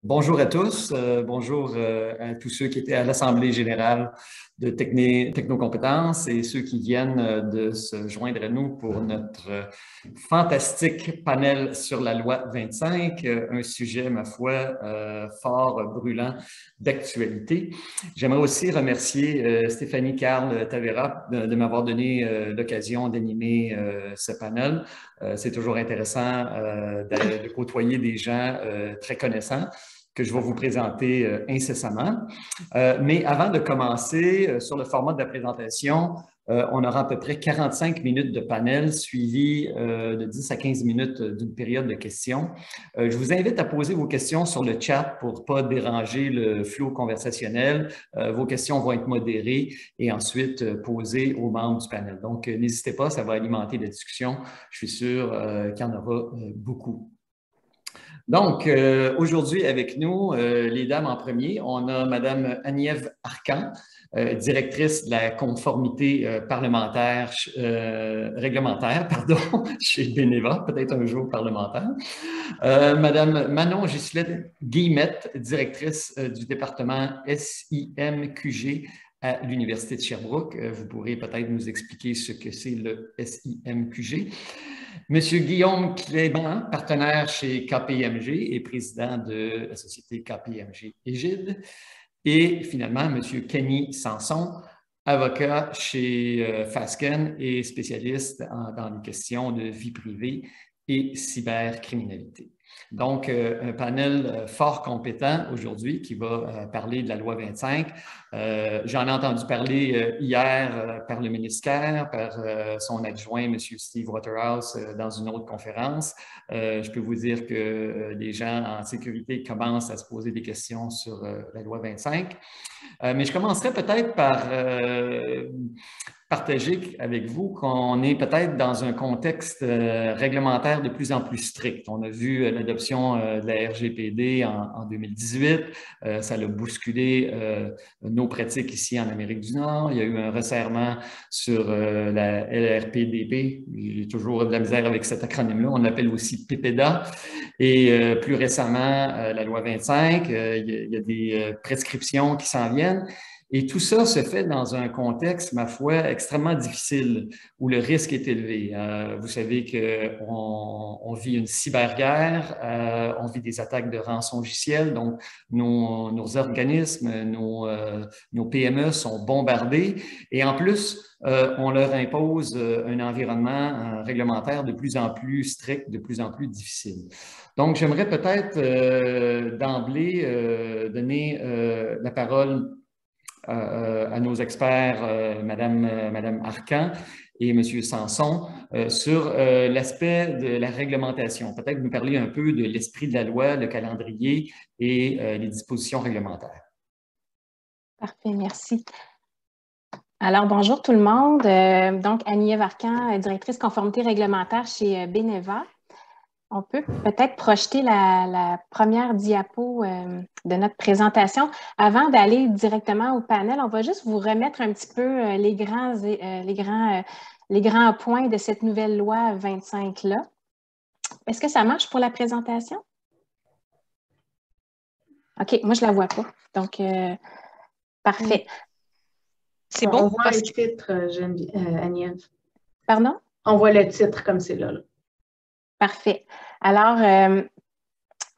Bonjour à tous, bonjour à tous ceux qui étaient à l'Assemblée générale de Technocompétences et ceux qui viennent de se joindre à nous pour notre fantastique panel sur la loi 25, un sujet, ma foi, fort brûlant d'actualité. J'aimerais aussi remercier Stéphanie Carl Tavera de m'avoir donné l'occasion d'animer ce panel. C'est toujours intéressant de côtoyer des gens très connaissants que je vais vous présenter incessamment. Mais avant de commencer, sur le format de la présentation, on aura à peu près 45 minutes de panel suivi de 10 à 15 minutes d'une période de questions. Je vous invite à poser vos questions sur le chat pour ne pas déranger le flot conversationnel. Vos questions vont être modérées et ensuite posées aux membres du panel. Donc, n'hésitez pas, ça va alimenter la discussion. Je suis sûr qu'il y en aura beaucoup. Donc, aujourd'hui avec nous, les dames en premier, on a Mme Agnève Arcan, directrice de la conformité parlementaire, réglementaire, pardon, chez Beneva, peut-être un jour parlementaire. Mme Manon Ghislaine Guillemette, directrice du département SIMQG à l'Université de Sherbrooke. Vous pourrez peut-être nous expliquer ce que c'est le SIMQG. Monsieur Guillaume Clément, partenaire chez KPMG et président de la société KPMG Égide. Et finalement, Monsieur Kenny Sanson, avocat chez Fasken et spécialiste dans les questions de vie privée et cybercriminalité. Donc, un panel fort compétent aujourd'hui qui va parler de la loi 25. J'en ai entendu parler hier par le ministère, par son adjoint, M. Steve Waterhouse, dans une autre conférence. Je peux vous dire que les gens en sécurité commencent à se poser des questions sur la loi 25. Mais je commencerai peut-être par partager avec vous qu'on est peut-être dans un contexte réglementaire de plus en plus strict. On a vu l'adoption de la RGPD en 2018. Ça a bousculé nos pratiques ici en Amérique du Nord. Il y a eu un resserrement sur la LRPDP. J'ai toujours de la misère avec cet acronyme-là. On l'appelle aussi PPDA. Et plus récemment, la loi 25. Il y a des prescriptions qui s'en viennent. Et tout ça se fait dans un contexte, ma foi, extrêmement difficile, où le risque est élevé. Vous savez qu'on vit une cyberguerre, on vit des attaques de rançongiciel, donc nos organismes, nos PME sont bombardés. Et en plus, on leur impose un environnement réglementaire de plus en plus strict, de plus en plus difficile. Donc, j'aimerais peut-être d'emblée donner la parole à nos experts, Madame Arcan et Monsieur Sanson, sur l'aspect de la réglementation. Peut-être nous parler un peu de l'esprit de la loi, le calendrier et les dispositions réglementaires. Parfait, merci. Alors, bonjour tout le monde. Donc, Agnève Arcan, directrice conformité réglementaire chez Beneva. On peut peut-être projeter la première diapo de notre présentation. Avant d'aller directement au panel, on va juste vous remettre un petit peu les grands points de cette nouvelle loi 25-là. Est-ce que ça marche pour la présentation? OK, moi, je ne la vois pas. Donc, parfait. C'est bon? On voit le titre, Agnève. Pardon? On voit le titre comme c'est là. Parfait. Alors,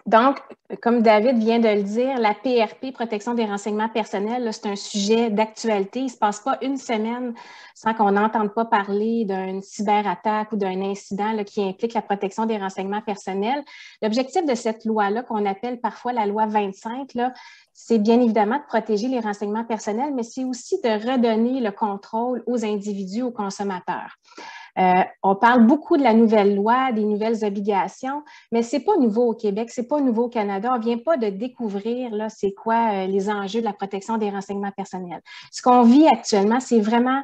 donc, comme David vient de le dire, la PRP, protection des renseignements personnels, c'est un sujet d'actualité. Il ne se passe pas une semaine sans qu'on n'entende pas parler d'une cyberattaque ou d'un incident là, qui implique la protection des renseignements personnels. L'objectif de cette loi-là, qu'on appelle parfois la loi 25, c'est bien évidemment de protéger les renseignements personnels, mais c'est aussi de redonner le contrôle aux individus, aux consommateurs. On parle beaucoup de la nouvelle loi, des nouvelles obligations, mais ce n'est pas nouveau au Québec, ce n'est pas nouveau au Canada. On ne vient pas de découvrir c'est quoi les enjeux de la protection des renseignements personnels. Ce qu'on vit actuellement, c'est vraiment,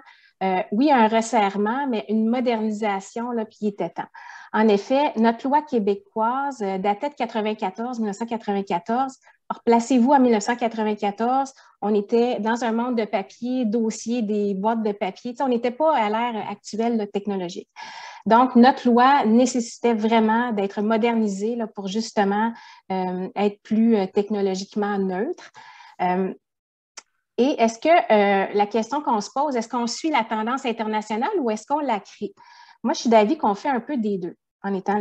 oui, un resserrement, mais une modernisation, puis il était temps. En effet, notre loi québécoise datait de 1994, Placez-vous en 1994, on était dans un monde de papier, dossiers, des boîtes de papier. On n'était pas à l'ère actuelle technologique. Donc, notre loi nécessitait vraiment d'être modernisée là, pour justement être plus technologiquement neutre. Et est-ce que la question qu'on se pose, est-ce qu'on suit la tendance internationale ou est-ce qu'on la crée? Moi, je suis d'avis qu'on fait un peu des deux en étant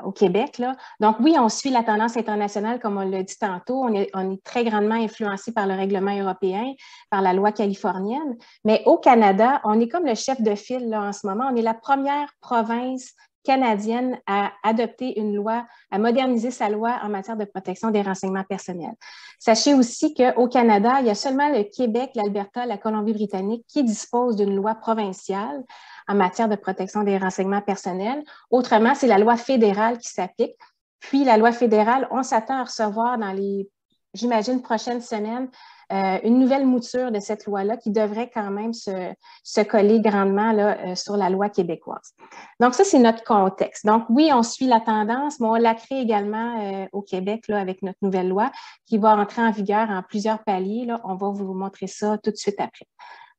au Québec, là. Donc, oui, on suit la tendance internationale, comme on l'a dit tantôt. On est très grandement influencé par le règlement européen, par la loi californienne. Mais au Canada, on est comme le chef de file là, en ce moment. On est la première province canadienne à adopter une loi, à moderniser sa loi en matière de protection des renseignements personnels. Sachez aussi qu'au Canada, il y a seulement le Québec, l'Alberta, la Colombie-Britannique qui disposent d'une loi provinciale en matière de protection des renseignements personnels. Autrement, c'est la loi fédérale qui s'applique. Puis, la loi fédérale, on s'attend à recevoir dans les, j'imagine, prochaines semaines, une nouvelle mouture de cette loi-là qui devrait quand même se coller grandement là, sur la loi québécoise. Donc, ça, c'est notre contexte. Donc, oui, on suit la tendance, mais on la crée également au Québec là, avec notre nouvelle loi qui va entrer en vigueur en plusieurs paliers. Là. On va vous montrer ça tout de suite après.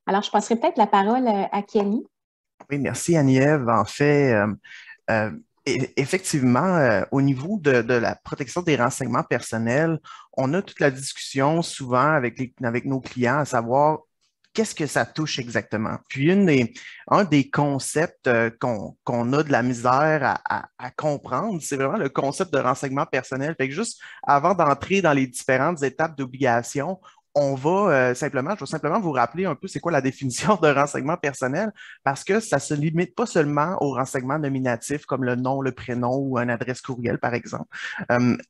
Alors, je passerai peut-être la parole à Kenny. Oui, merci Annie-Ève. En fait, effectivement, au niveau de la protection des renseignements personnels, on a toute la discussion souvent avec nos clients à savoir qu'est-ce que ça touche exactement. Puis un des concepts qu'on a de la misère à comprendre, c'est vraiment le concept de renseignement personnel. Fait que juste avant d'entrer dans les différentes étapes d'obligation, je vais simplement vous rappeler un peu c'est quoi la définition de renseignement personnel parce que ça ne se limite pas seulement aux renseignements nominatifs comme le nom, le prénom ou une adresse courriel, par exemple.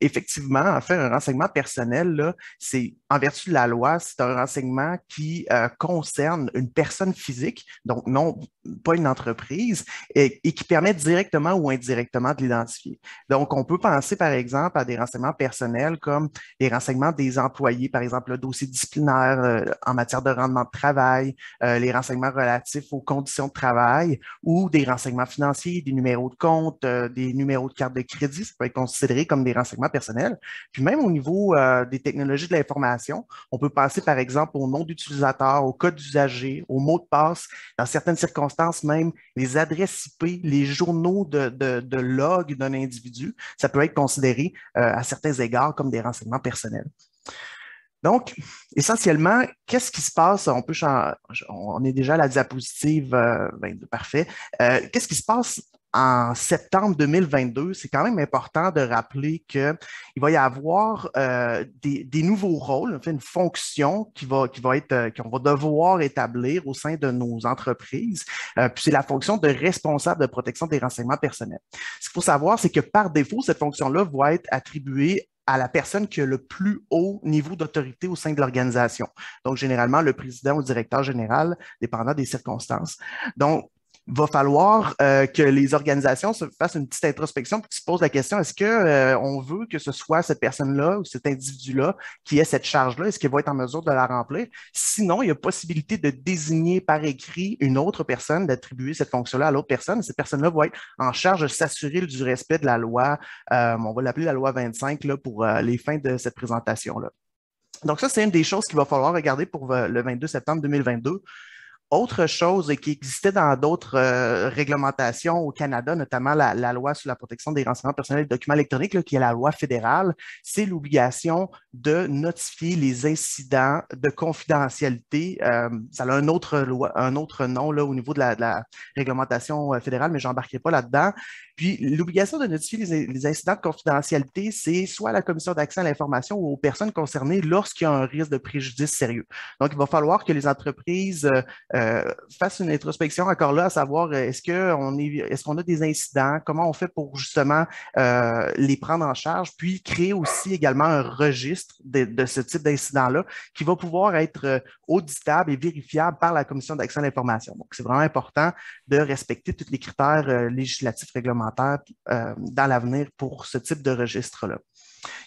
Effectivement, en fait, un renseignement personnel, là, c'est en vertu de la loi, c'est un renseignement qui concerne une personne physique, donc non pas une entreprise, et qui permet directement ou indirectement de l'identifier. Donc, on peut penser, par exemple, à des renseignements personnels comme les renseignements des employés, par exemple, le dossier disciplinaire en matière de rendement de travail, les renseignements relatifs aux conditions de travail ou des renseignements financiers, des numéros de compte, des numéros de carte de crédit, ça peut être considéré comme des renseignements personnels. Puis même au niveau des technologies de l'information, on peut penser par exemple au nom d'utilisateur, au code d'usager, au mot de passe, dans certaines circonstances même les adresses IP, les journaux de log d'un individu, ça peut être considéré à certains égards comme des renseignements personnels. Donc, essentiellement, qu'est-ce qui se passe? On est déjà à la diapositive, parfait. Qu'est-ce qui se passe en septembre 2022? C'est quand même important de rappeler qu'il va y avoir des nouveaux rôles, en fait, une fonction qu'on va devoir établir au sein de nos entreprises. Puis c'est la fonction de responsable de protection des renseignements personnels. Ce qu'il faut savoir, c'est que par défaut, cette fonction-là va être attribuée à la personne qui a le plus haut niveau d'autorité au sein de l'organisation. Donc, généralement, le président ou le directeur général, dépendant des circonstances. Donc, il va falloir que les organisations se fassent une petite introspection et se posent la question, est-ce qu'on veut que ce soit cette personne-là ou cet individu-là qui ait cette charge-là? Est-ce qu'il va être en mesure de la remplir? Sinon, il y a possibilité de désigner par écrit une autre personne, d'attribuer cette fonction-là à l'autre personne. Cette personne-là va être en charge de s'assurer du respect de la loi. On va l'appeler la loi 25 là, pour les fins de cette présentation-là. Donc ça, c'est une des choses qu'il va falloir regarder pour le 22 septembre 2022. Autre chose qui existait dans d'autres réglementations au Canada, notamment la loi sur la protection des renseignements personnels et des documents électroniques, là, qui est la loi fédérale, c'est l'obligation de notifier les incidents de confidentialité. Ça a un autre nom là, au niveau de la réglementation fédérale, mais je n'embarquerai pas là-dedans. Puis, l'obligation de notifier les incidents de confidentialité, c'est soit à la Commission d'accès à l'information ou aux personnes concernées lorsqu'il y a un risque de préjudice sérieux. Donc, il va falloir que les entreprises fassent une introspection encore là, à savoir est-ce qu'on a des incidents, comment on fait pour justement les prendre en charge, puis créer aussi également un registre de ce type d'incident-là qui va pouvoir être auditable et vérifiable par la Commission d'accès à l'information. Donc, c'est vraiment important de respecter tous les critères législatifs réglementaires dans l'avenir pour ce type de registre-là.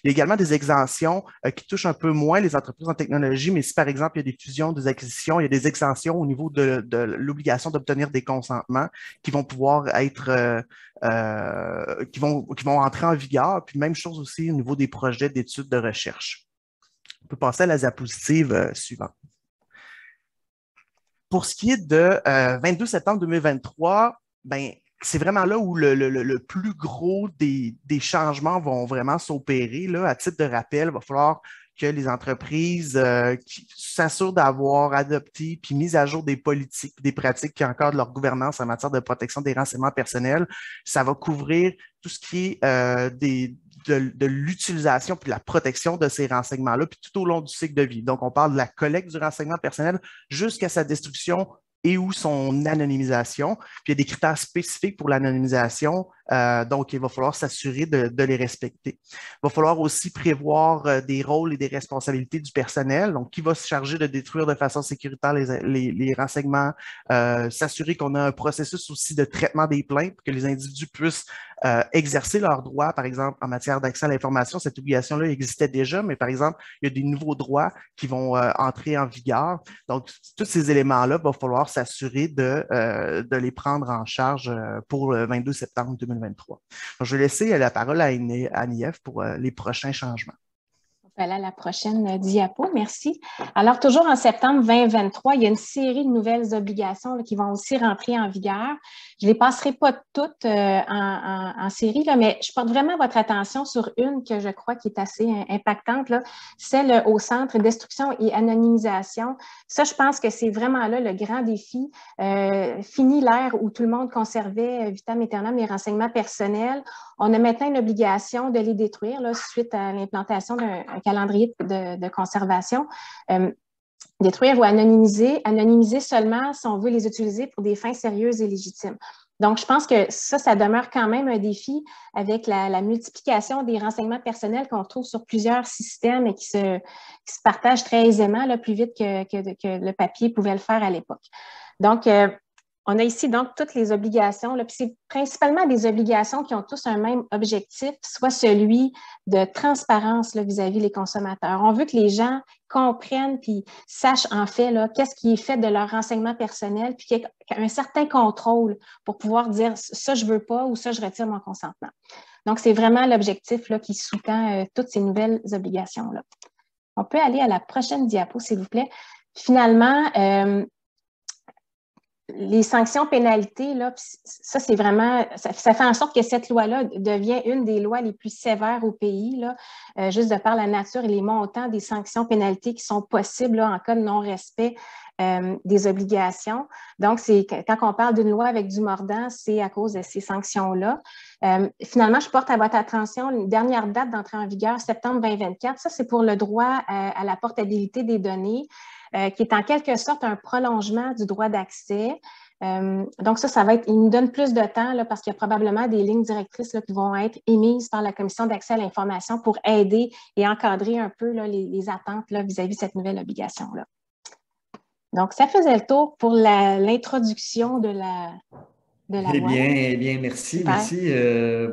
Il y a également des exemptions qui touchent un peu moins les entreprises en technologie, mais si par exemple il y a des fusions, des acquisitions, il y a des exemptions au niveau de l'obligation d'obtenir des consentements qui vont pouvoir être, qui vont entrer en vigueur, puis même chose aussi au niveau des projets d'études de recherche. On peut passer à la diapositive suivante. Pour ce qui est de 22 septembre 2023, ben, c'est vraiment là où le plus gros des changements vont vraiment s'opérer. À titre de rappel, il va falloir que les entreprises s'assurent d'avoir adopté puis mis à jour des politiques, des pratiques qui encadrent leur gouvernance en matière de protection des renseignements personnels. Ça va couvrir tout ce qui est de l'utilisation puis de la protection de ces renseignements-là, puis tout au long du cycle de vie. Donc, on parle de la collecte du renseignement personnel jusqu'à sa destruction et ou son anonymisation. Puis, il y a des critères spécifiques pour l'anonymisation, donc il va falloir s'assurer de les respecter. Il va falloir aussi prévoir des rôles et des responsabilités du personnel, donc qui va se charger de détruire de façon sécuritaire les renseignements, s'assurer qu'on a un processus aussi de traitement des plaintes pour que les individus puissent exercer leurs droits, par exemple, en matière d'accès à l'information. Cette obligation-là existait déjà, mais par exemple, il y a des nouveaux droits qui vont entrer en vigueur. Donc, tous ces éléments-là, il va falloir s'assurer de les prendre en charge pour le 22 septembre 2023. Donc, je vais laisser la parole à Nief pour les prochains changements. Voilà la prochaine diapo, merci. Alors, toujours en septembre 2023, il y a une série de nouvelles obligations qui vont aussi rentrer en vigueur. Je ne les passerai pas toutes en série, là, mais je porte vraiment votre attention sur une que je crois qui est assez impactante, là, celle au centre destruction et anonymisation. Ça, je pense que c'est vraiment là le grand défi. Fini l'ère où tout le monde conservait vitam aeternam les renseignements personnels. On a maintenant une obligation de les détruire là, suite à l'implantation d'un calendrier de conservation. Détruire ou anonymiser. Anonymiser seulement si on veut les utiliser pour des fins sérieuses et légitimes. Donc, je pense que ça demeure quand même un défi avec la multiplication des renseignements personnels qu'on trouve sur plusieurs systèmes et qui se partagent très aisément, là, plus vite que le papier pouvait le faire à l'époque. Donc, on a ici donc toutes les obligations, là, puis c'est principalement des obligations qui ont tous un même objectif, soit celui de transparence vis-à-vis les consommateurs. On veut que les gens comprennent puis sachent en fait là, qu'est-ce qui est fait de leur renseignement personnel, puis qu'il y ait un certain contrôle pour pouvoir dire ça je veux pas ou ça je retire mon consentement. Donc, c'est vraiment l'objectif là, qui sous-tend toutes ces nouvelles obligations-là. On peut aller à la prochaine diapo, s'il vous plaît. Finalement, les sanctions pénalités, là, ça, c'est vraiment, ça fait en sorte que cette loi-là devient une des lois les plus sévères au pays, là, juste de par la nature et les montants des sanctions pénalités qui sont possibles là, en cas de non-respect des obligations. Donc, quand on parle d'une loi avec du mordant, c'est à cause de ces sanctions-là. Finalement, je porte à votre attention une dernière date d'entrée en vigueur, septembre 2024. Ça, c'est pour le droit à la portabilité des données. Qui est en quelque sorte un prolongement du droit d'accès. Donc, ça va être, il nous donne plus de temps là, parce qu'il y a probablement des lignes directrices là, qui vont être émises par la Commission d'accès à l'information pour aider et encadrer un peu là, les attentes vis-à-vis de cette nouvelle obligation-là. Donc, ça faisait le tour pour l'introduction de la loi. Eh bien, merci. Super. Merci.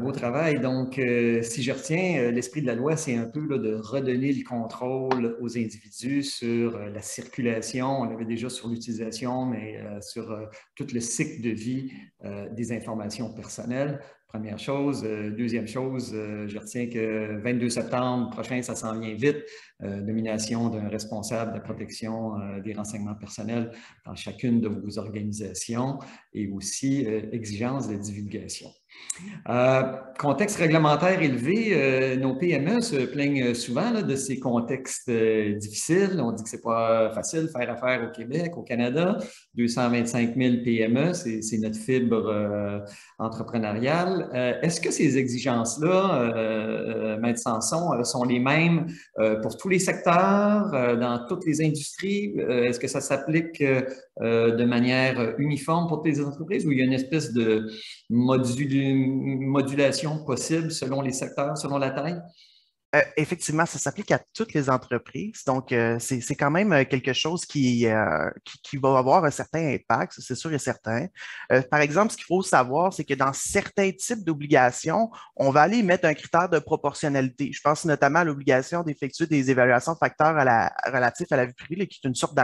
Beau travail. Donc, si je retiens, l'esprit de la loi, c'est un peu là, de redonner le contrôle aux individus sur la circulation. On l'avait déjà sur l'utilisation, mais sur tout le cycle de vie des informations personnelles. Première chose. Deuxième chose, je retiens que 22 septembre prochain, ça s'en vient vite. Nomination d'un responsable de la protection des renseignements personnels dans chacune de vos organisations et aussi exigence de divulgation. Contexte réglementaire élevé, nos PME se plaignent souvent là, de ces contextes difficiles. On dit que ce n'est pas facile de faire affaire au Québec, au Canada. 225 000 PME, c'est notre fibre entrepreneuriale. Est-ce que ces exigences-là, Maître Sanson, sont les mêmes pour tous les secteurs, dans toutes les industries? Est-ce que ça s'applique de manière uniforme pour toutes les entreprises ou il y a une espèce de modulation possible selon les secteurs, selon la taille? Effectivement, ça s'applique à toutes les entreprises. Donc, c'est quand même quelque chose qui va avoir un certain impact, c'est sûr et certain. Par exemple, ce qu'il faut savoir, c'est que dans certains types d'obligations, on va aller mettre un critère de proportionnalité. Je pense notamment à l'obligation d'effectuer des évaluations de facteurs relatifs à la vie privée, qui est une sorte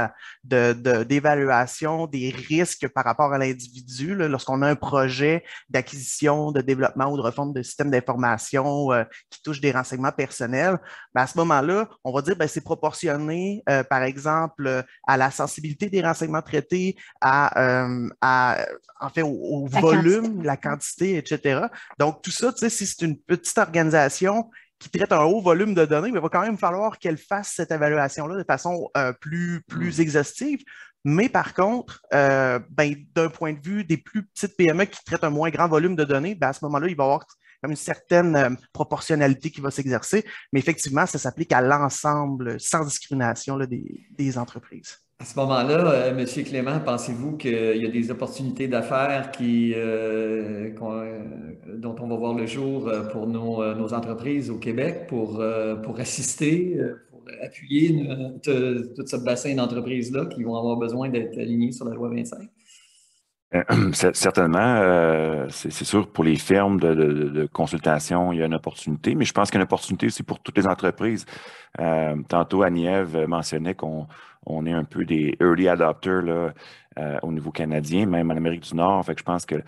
d'évaluation des risques par rapport à l'individu lorsqu'on a un projet d'acquisition, de développement ou de refonte de système d'information qui touche des renseignements personnels. personnel, ben à ce moment-là, on va dire que c'est proportionné, par exemple, à la sensibilité des renseignements traités, en fait, au volume, la quantité, etc. Donc, tout ça, tu sais, si c'est une petite organisation qui traite un haut volume de données, mais il va quand même falloir qu'elle fasse cette évaluation-là de façon plus exhaustive. Mais par contre, d'un point de vue des plus petites PME qui traitent un moins grand volume de données, ben, à ce moment-là, il va y avoir comme une certaine proportionnalité qui va s'exercer. Mais effectivement, ça s'applique à l'ensemble, sans discrimination là, des entreprises. À ce moment-là, M. Clément, pensez-vous qu'il y a des opportunités d'affaires dont on va voir le jour pour nos entreprises au Québec pour assister, pour appuyer tout ce bassin d'entreprises-là qui vont avoir besoin d'être alignés sur la loi 25? Certainement, c'est sûr pour les firmes de consultation, il y a une opportunité, mais je pense qu'il y a une opportunité aussi pour toutes les entreprises. Tantôt, Annie-Ève mentionnait qu'on est un peu des early adopters là, au niveau canadien, même en Amérique du Nord. Fait que je pense que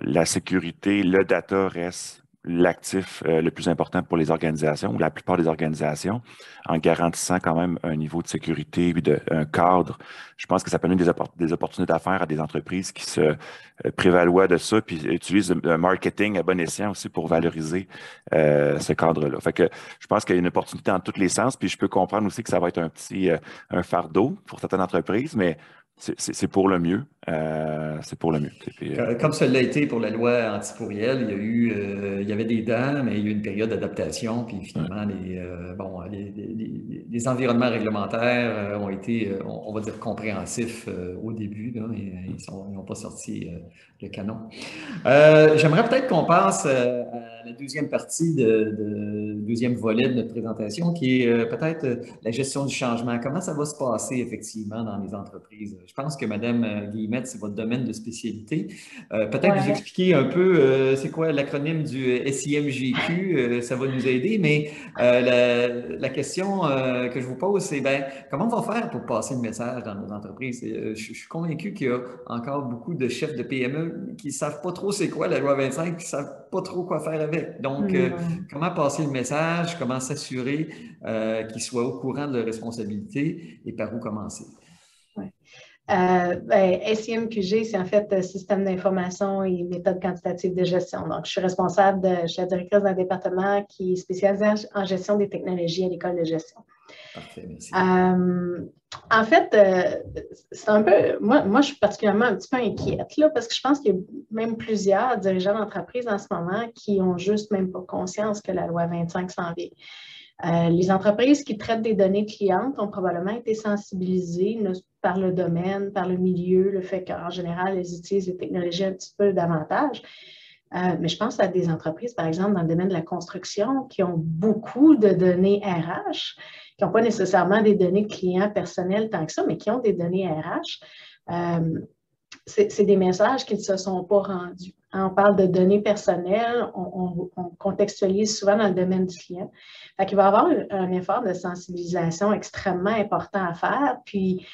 la sécurité, le data reste l'actif le plus important pour les organisations, ou la plupart des organisations, en garantissant quand même un niveau de sécurité et un cadre. Je pense que ça permet des opportunités d'affaires à des entreprises qui se prévaloient de ça, puis utilisent le marketing à bon escient aussi pour valoriser ce cadre-là. Fait que je pense qu'il y a une opportunité en tous les sens, puis je peux comprendre aussi que ça va être un fardeau pour certaines entreprises, mais c'est pour le mieux. C'est pour le mieux. Puis, comme ça l'a été pour la loi anti-pourriel, il y avait des dents, mais il y a eu une période d'adaptation. Puis finalement, les environnements réglementaires ont été, on va dire, compréhensifs au début. Là, et ils n'ont pas sorti le canon. J'aimerais peut-être qu'on passe à la deuxième partie, deuxième volet de notre présentation, qui est peut-être la gestion du changement. Comment ça va se passer effectivement dans les entreprises? Je pense que Mme Guillemette, c'est votre domaine de spécialité. Peut-être vous expliquer un peu c'est quoi l'acronyme du SIMGQ, ça va nous aider, mais la question que je vous pose, c'est comment on va faire pour passer le message dans nos entreprises? Je suis convaincu qu'il y a encore beaucoup de chefs de PME qui ne savent pas trop c'est quoi la loi 25, qui ne savent pas trop quoi faire avec. Donc, comment passer le message, comment s'assurer qu'ils soient au courant de leurs responsabilités et par où commencer? SIMQG, c'est en fait Système d'information et méthode quantitative de gestion. Donc, je suis responsable, je suis la directrice d'un département qui est spécialisé en gestion des technologies à l'école de gestion. Parfait, merci. En fait, c'est un peu, moi, je suis particulièrement un petit peu inquiète là, parce que je pense qu'il y a même plusieurs dirigeants d'entreprise en ce moment qui n'ont juste même pas conscience que la loi 25 s'en vient. Les entreprises qui traitent des données clientes ont probablement été sensibilisées par le domaine, par le milieu, le fait qu'en général, elles utilisent les technologies un petit peu davantage. Mais je pense à des entreprises, par exemple, dans le domaine de la construction, qui ont beaucoup de données RH, qui n'ont pas nécessairement des données clients personnels tant que ça, mais qui ont des données RH. C'est des messages qui ne se sont pas rendus. On parle de données personnelles, on contextualise souvent dans le domaine du client. Fait qu'il va y avoir un effort de sensibilisation extrêmement important à faire, puis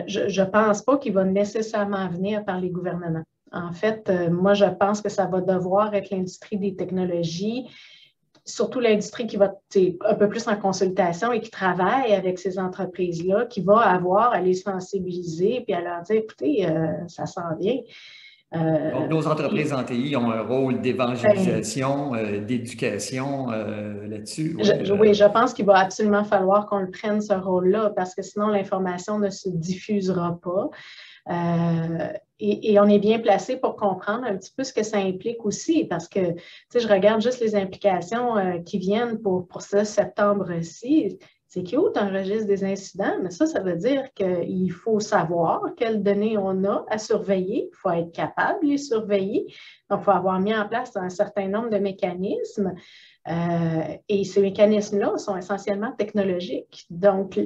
je ne pense pas qu'il va nécessairement venir par les gouvernements. En fait, moi, je pense que ça va devoir être l'industrie des technologies, surtout l'industrie qui va un peu plus en consultation et qui travaille avec ces entreprises-là, qui va avoir à les sensibiliser puis à leur dire, écoutez, ça s'en vient. Donc, nos entreprises en TI ont un rôle d'évangélisation, d'éducation là-dessus. Oui, je pense qu'il va absolument falloir qu'on le prenne, ce rôle-là, parce que sinon, l'information ne se diffusera pas. Et on est bien placé pour comprendre un petit peu ce que ça implique aussi, parce que, tu sais, je regarde juste les implications qui viennent pour ce septembre-ci. C'est cute, un registre des incidents, mais ça veut dire qu'il faut savoir quelles données on a à surveiller. Il faut être capable de les surveiller. Donc, il faut avoir mis en place un certain nombre de mécanismes. Et ces mécanismes-là sont essentiellement technologiques. Donc,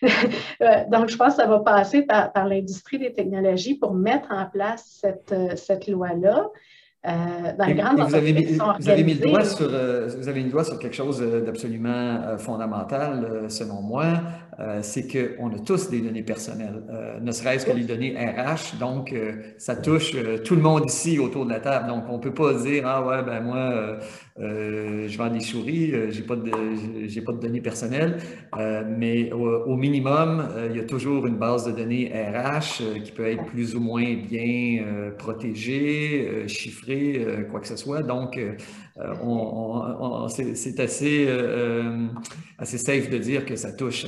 je pense que ça va passer par l'industrie des technologies pour mettre en place cette loi-là. dans les grandes entreprises qui sont organisées. Vous avez mis le doigt sur quelque chose d'absolument fondamental, selon moi, c'est qu'on a tous des données personnelles, ne serait-ce que les données RH, donc ça touche tout le monde ici autour de la table. Donc, on ne peut pas dire, ah ouais, ben moi, je vends des souris, j'ai pas de données personnelles, mais au minimum, il y a toujours une base de données RH qui peut être plus ou moins bien protégée, chiffrée, quoi que ce soit. Donc, c'est assez safe de dire que ça touche,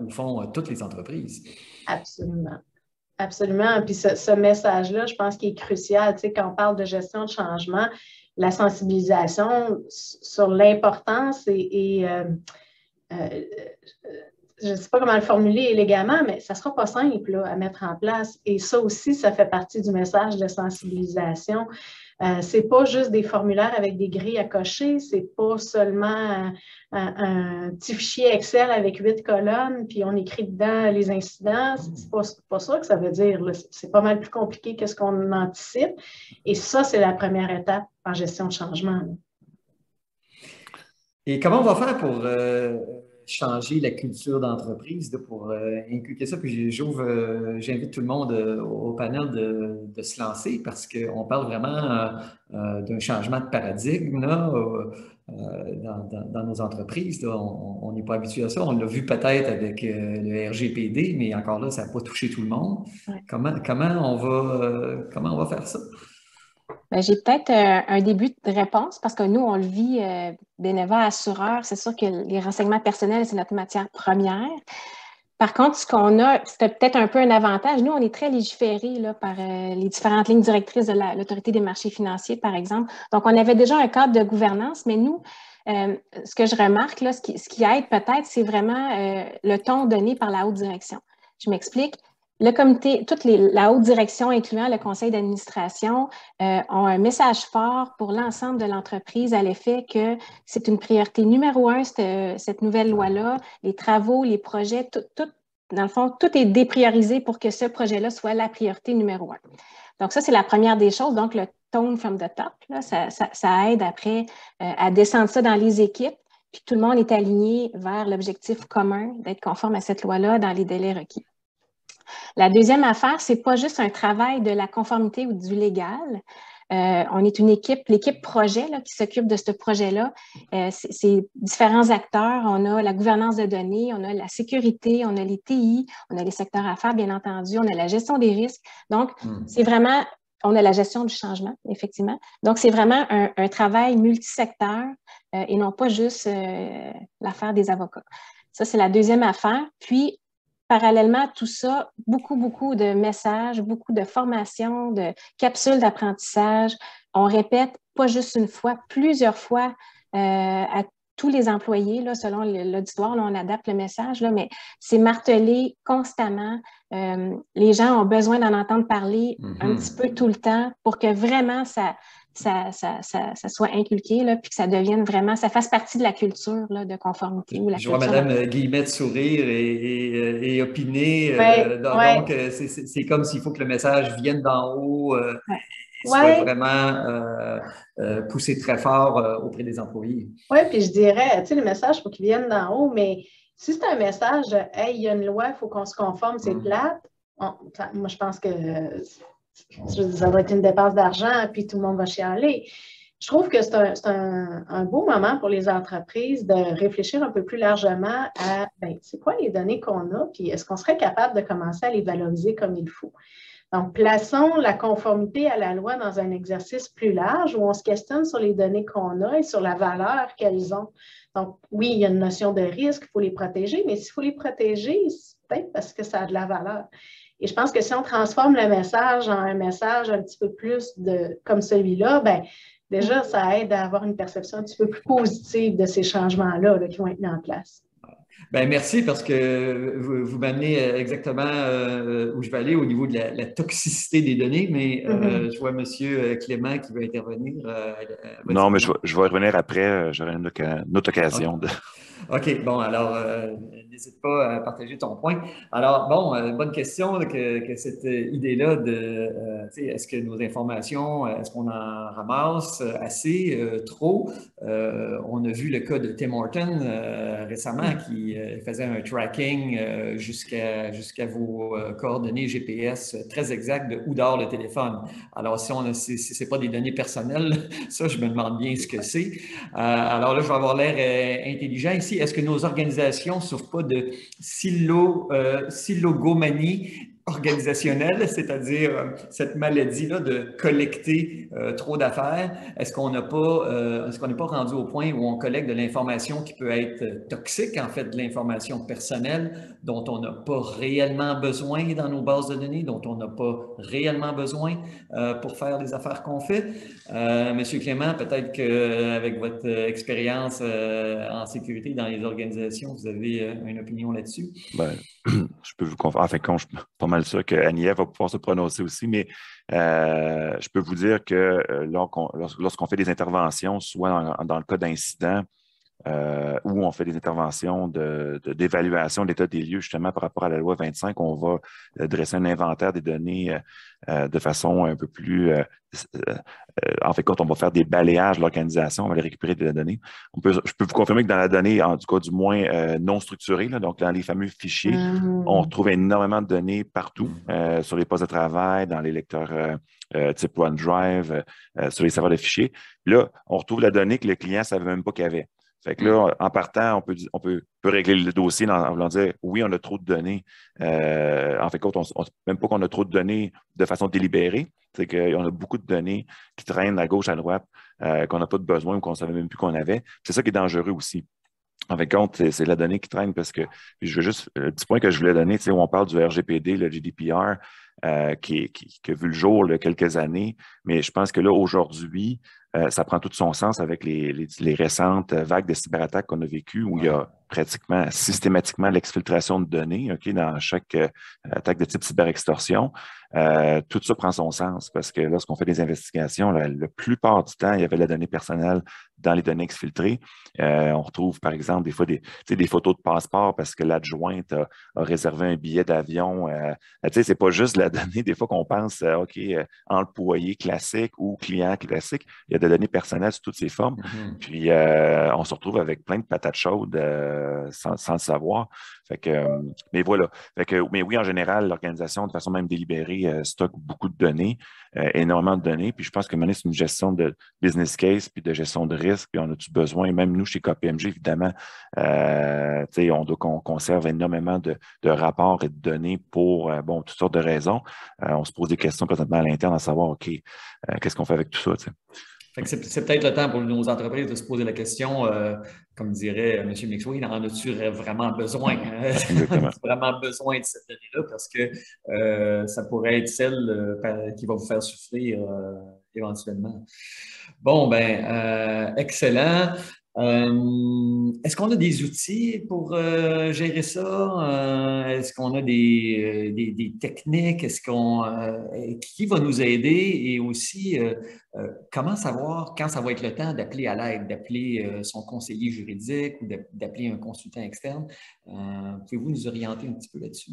au fond, toutes les entreprises. Absolument. Absolument. Puis ce message-là, je pense qu'il est crucial. Tu sais, quand on parle de gestion de changement, la sensibilisation sur l'importance et je ne sais pas comment le formuler élégamment, mais ça ne sera pas simple là, à mettre en place. Et ça aussi, ça fait partie du message de sensibilisation. Ce n'est pas juste des formulaires avec des grilles à cocher, ce n'est pas seulement un petit fichier Excel avec 8 colonnes, puis on écrit dedans les incidents. C'est pas ça que ça veut dire. C'est pas mal plus compliqué que ce qu'on anticipe. Et ça, c'est la première étape en gestion de changement. Là. Et comment on va faire pour changer la culture d'entreprise, pour inculquer ça? Puis j'invite tout le monde au panel de se lancer parce qu'on parle vraiment d'un changement de paradigme là, dans nos entreprises. Là. On n'est pas habitué à ça. On l'a vu peut-être avec le RGPD, mais encore là, ça n'a pas touché tout le monde. Ouais. Comment on va faire ça? Bien, j'ai peut-être un début de réponse parce que nous, on le vit, Beneva Assureur, c'est sûr que les renseignements personnels, c'est notre matière première. Par contre, ce qu'on a, c'était peut-être un peu un avantage. Nous, on est très légiférés là, par les différentes lignes directrices de l'Autorité des marchés financiers, par exemple. Donc, on avait déjà un cadre de gouvernance, mais nous, ce que je remarque, là, ce qui aide peut-être, c'est vraiment le ton donné par la haute direction. Je m'explique. Le comité, la haute direction, incluant le conseil d'administration, ont un message fort pour l'ensemble de l'entreprise à l'effet que c'est une priorité numéro 1, cette nouvelle loi-là. Les travaux, les projets, dans le fond, tout est dépriorisé pour que ce projet-là soit la priorité numéro 1. Donc, ça, c'est la première des choses. Donc, le tone from the top, là, ça aide après à descendre ça dans les équipes. Puis, tout le monde est aligné vers l'objectif commun d'être conforme à cette loi-là dans les délais requis. La deuxième affaire, ce n'est pas juste un travail de la conformité ou du légal. On est une équipe, l'équipe projet là, qui s'occupe de ce projet-là. C'est différents acteurs. On a la gouvernance de données, on a la sécurité, on a les TI, on a les secteurs affaires, bien entendu, on a la gestion des risques. Donc, c'est vraiment, on a la gestion du changement, effectivement. Donc, c'est vraiment un travail multisecteur et non pas juste l'affaire des avocats. Ça, c'est la deuxième affaire. Puis, parallèlement à tout ça, beaucoup de messages, beaucoup de formations, de capsules d'apprentissage. On répète pas juste une fois, plusieurs fois à tous les employés, là, selon l'auditoire, là, on adapte le message, là, mais c'est martelé constamment. Les gens ont besoin d'en entendre parler un petit peu tout le temps pour que vraiment ça soit inculqué, là, puis que ça devienne vraiment, ça fasse partie de la culture là, de conformité. Ou la je vois Mme Guillemette sourire et opiner. Donc, c'est comme s'il faut que le message vienne d'en haut, soit vraiment poussé très fort auprès des employés. Oui, puis je dirais, tu sais, le message, il faut qu'il vienne d'en haut, mais si c'est un message de « Hey, il y a une loi, il faut qu'on se conforme, c'est plate », moi, je pense que ça va être une dépense d'argent, puis tout le monde va chialer. Je trouve que c'est un beau moment pour les entreprises de réfléchir un peu plus largement à c'est quoi les données qu'on a, puis est-ce qu'on serait capable de commencer à les valoriser comme il faut. Donc, plaçons la conformité à la loi dans un exercice plus large où on se questionne sur les données qu'on a et sur la valeur qu'elles ont. Donc, oui, il y a une notion de risque, il faut les protéger, mais s'il faut les protéger, c'est peut-être parce que ça a de la valeur. Et je pense que si on transforme le message en un message un petit peu plus comme celui-là, déjà, ça aide à avoir une perception un petit peu plus positive de ces changements-là qui vont être mis en place. Bien, merci parce que vous m'amenez exactement où je vais aller au niveau de la toxicité des données, mais je vois M. Clément qui veut intervenir. Non, mais je vais revenir après. J'aurai une autre occasion. OK, bon, alors, n'hésite pas à partager ton point. Alors, bon, bonne question que cette idée-là de, tu sais, est-ce que nos informations, est-ce qu'on en ramasse assez, trop? On a vu le cas de Tim Horton récemment qui faisait un tracking jusqu'à vos coordonnées GPS très exactes de où dort le téléphone. Alors, si c'est pas des données personnelles, ça, je me demande bien ce que c'est. Alors là, je vais avoir l'air intelligent ici. Est-ce que nos organisations ne souffrent pas de sillogomanie organisationnelle, c'est-à-dire cette maladie-là de collecter trop d'affaires? Est-ce qu'on n'est pas rendu au point où on collecte de l'information qui peut être toxique, en fait, de l'information personnelle dont on n'a pas réellement besoin dans nos bases de données, dont on n'a pas réellement besoin pour faire les affaires qu'on fait? Monsieur Clément, peut-être qu'avec votre expérience en sécurité dans les organisations, vous avez une opinion là-dessus? Ben, je peux vous confirmer, en fait, je suis pas mal sûr qu'Annie-Ève va pouvoir se prononcer aussi, mais je peux vous dire que lorsqu'on fait des interventions, soit dans le cas d'incidents, où on fait des interventions d'évaluation de l'état des lieux, justement par rapport à la loi 25, on va dresser un inventaire des données de façon un peu plus... en fait, quand on va faire des balayages de l'organisation, on va aller récupérer des données. Je peux vous confirmer que dans la donnée, en tout cas du moins non structurée, là, donc dans les fameux fichiers, on retrouve énormément de données partout, sur les postes de travail, dans les lecteurs type OneDrive, sur les serveurs de fichiers. Puis là, on retrouve la donnée que le client ne savait même pas qu'il avait. Fait que là, en partant, on peut régler le dossier en voulant dire oui, on a trop de données. En fait, même pas qu'on a trop de données de façon délibérée. C'est qu'on a beaucoup de données qui traînent à gauche, à droite, qu'on n'a pas de besoin ou qu'on ne savait même plus qu'on avait. C'est ça qui est dangereux aussi. En fait, c'est la donnée qui traîne parce que je veux juste, le petit point que je voulais donner, tu sais, où on parle du RGPD, le GDPR, qui a vu le jour il y a quelques années, mais je pense que là, aujourd'hui, ça prend tout son sens avec les récentes vagues de cyberattaques qu'on a vécues où il y a pratiquement systématiquement l'exfiltration de données, OK, dans chaque attaque de type cyberextorsion. Tout ça prend son sens parce que lorsqu'on fait des investigations, la plupart du temps, il y avait la donnée personnelle dans les données exfiltrées. On retrouve, par exemple, des fois des photos de passeport parce que l'adjointe a réservé un billet d'avion. C'est pas juste la donnée, des fois qu'on pense, OK, employé classique ou client classique. Il y a des données personnelles sous toutes ces formes. Puis, on se retrouve avec plein de patates chaudes sans le savoir. Fait que, mais voilà. Mais oui, en général, l'organisation, de façon même délibérée, stocke beaucoup de données, énormément de données. Puis je pense que maintenant, c'est une gestion de business case puis de gestion de risque. Puis on a-tu besoin, même nous, chez KPMG, évidemment, on doit qu'on conserve énormément de rapports et de données pour toutes sortes de raisons. On se pose des questions présentement à l'interne à savoir, OK, qu'est-ce qu'on fait avec tout ça? T'sais? Fait que c'est peut-être le temps pour nos entreprises de se poser la question, comme dirait M. McSween, en as-tu vraiment besoin? Exactement. Vraiment besoin de cette donnée-là parce que ça pourrait être celle qui va vous faire souffrir éventuellement. Bon, ben, excellent. Est-ce qu'on a des outils pour gérer ça? Est-ce qu'on a des techniques? Qui va nous aider? Et aussi, comment savoir quand ça va être le temps d'appeler à l'aide, d'appeler son conseiller juridique ou d'appeler un consultant externe? Pouvez-vous nous orienter un petit peu là-dessus?